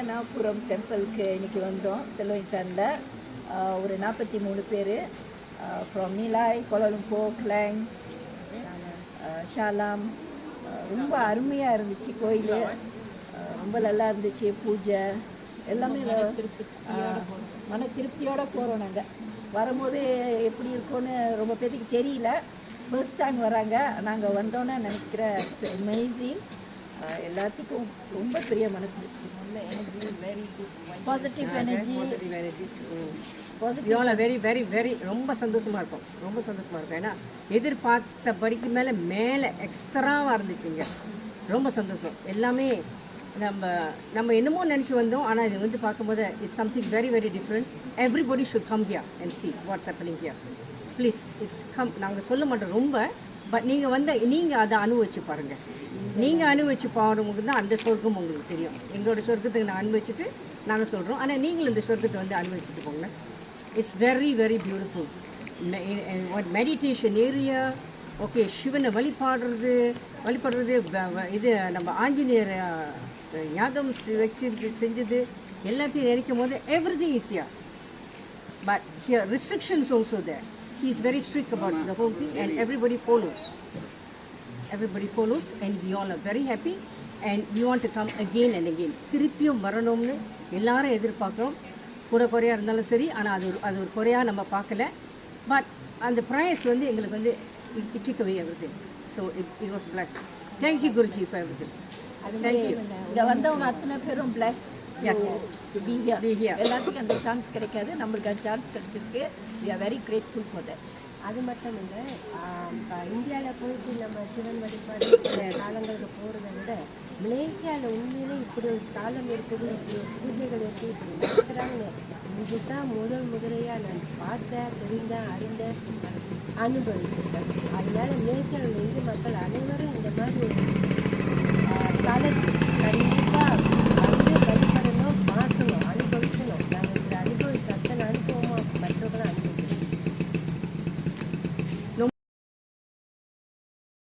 நாகபுரம் டெம்பிளுக்கு இன்றைக்கி வந்தோம். தெலுங்கிட்டானில் ஒரு 43 பேர் ஃப்ரம் நீலாய், கோலாலம்பூர், கிளாங், ஷாலாம். ரொம்ப அருமையாக இருந்துச்சு கோயில். ரொம்ப நல்லா இருந்துச்சு. பூஜை எல்லாமே மன திருப்தியோடு போகிறோம். நாங்கள் வரும்போது எப்படி இருக்கோன்னு ரொம்ப பேருக்கு தெரியல. ஃபர்ஸ்ட் டைம் வராங்க. நாங்கள் வந்தோன்னே நினைக்கிற இட்ஸ் அமேசிங். எல்லாத்துக்கும் ரொம்ப பெரிய மன திருப்தி. Positive energy very very very ரொம்ப சந்தோஷமாக இருக்கும். ரொம்ப சந்தோஷமாக இருக்கும். ஏன்னா எதிர்பார்த்தபடிக்கு மேலே எக்ஸ்ட்ராவாக இருந்துச்சுங்க. ரொம்ப சந்தோஷம். எல்லாமே நம்ம என்னமோ நினச்சி வந்தோம். ஆனால் இது வந்து பார்க்கும்போது it's something very very different. Everybody should come here and see what's happening here. Please it's come. நாங்கள் சொல்ல மாட்டோம் ரொம்ப, பட் நீங்கள் அதை அனுபவிச்சு பாருங்கள். நீங்கள் அனுபவிச்சு பாரும்போது தான் அந்த சொர்க்கம் உங்களுக்கு தெரியும். எங்களோட சொர்க்கத்துக்கு நான் அனுபவிச்சுட்டு நாங்கள் சொல்கிறோம். ஆனால் நீங்களும் இந்த சொர்க்கத்தை வந்து அனுபவிச்சுட்டு போங்க. It's very very beautiful. Meditation area. Okay, சிவனை வழிபாடுறது இது நம்ம ஆஞ்சநேயர் யாகம் செஞ்சது எல்லாத்தையும் நினைக்கும் போது everything is here. But here restrictions also there. He is very strict about the whole thing and everybody follows. Everybody follows and we all are very happy and we want to come again and again. திருப்பியும் வரணும்னு எல்லாரும் எதிர்பார்க்குறோம். குறையாக இருந்தாலும் சரி. ஆனால் அது ஒரு குறையாக நம்ம பார்க்கல. பட் அந்த ப்ரைஸ் வந்து எங்களுக்கு வந்து it took away everything. So it was blessed. Thank you Guruji for everything. Thank you. இங்கே வந்தவங்க அத்தனை பேரும் blessed. Yes. To be here. எல்லாத்துக்கும் அந்த சான்ஸ் கிடைக்காது. நம்மளுக்கு அந்த சான்ஸ் கிடைச்சிருக்கு. We are very grateful for that. அது மட்டும் இல்லை, இந்தியாவில் போயிட்டு நம்ம சிவன் வழிபாடு காலங்களுக்கு போகிறத விட மலேசியாவில் உண்மையிலே இப்படி ஒரு ஸ்தானம் இருக்குது, இப்படி ஒரு பூஜைகள் இருக்குது, இப்படி நடக்கிறாங்க. இதுதான் முதலையாக நான் பார்த்தேன், தெரிந்தேன், அறிந்தேன், அனுபவிச்சிருக்கேன். அதனால மலேசியாவில் இந்து மக்கள் அனைவரும் இந்த மாதிரி ஒரு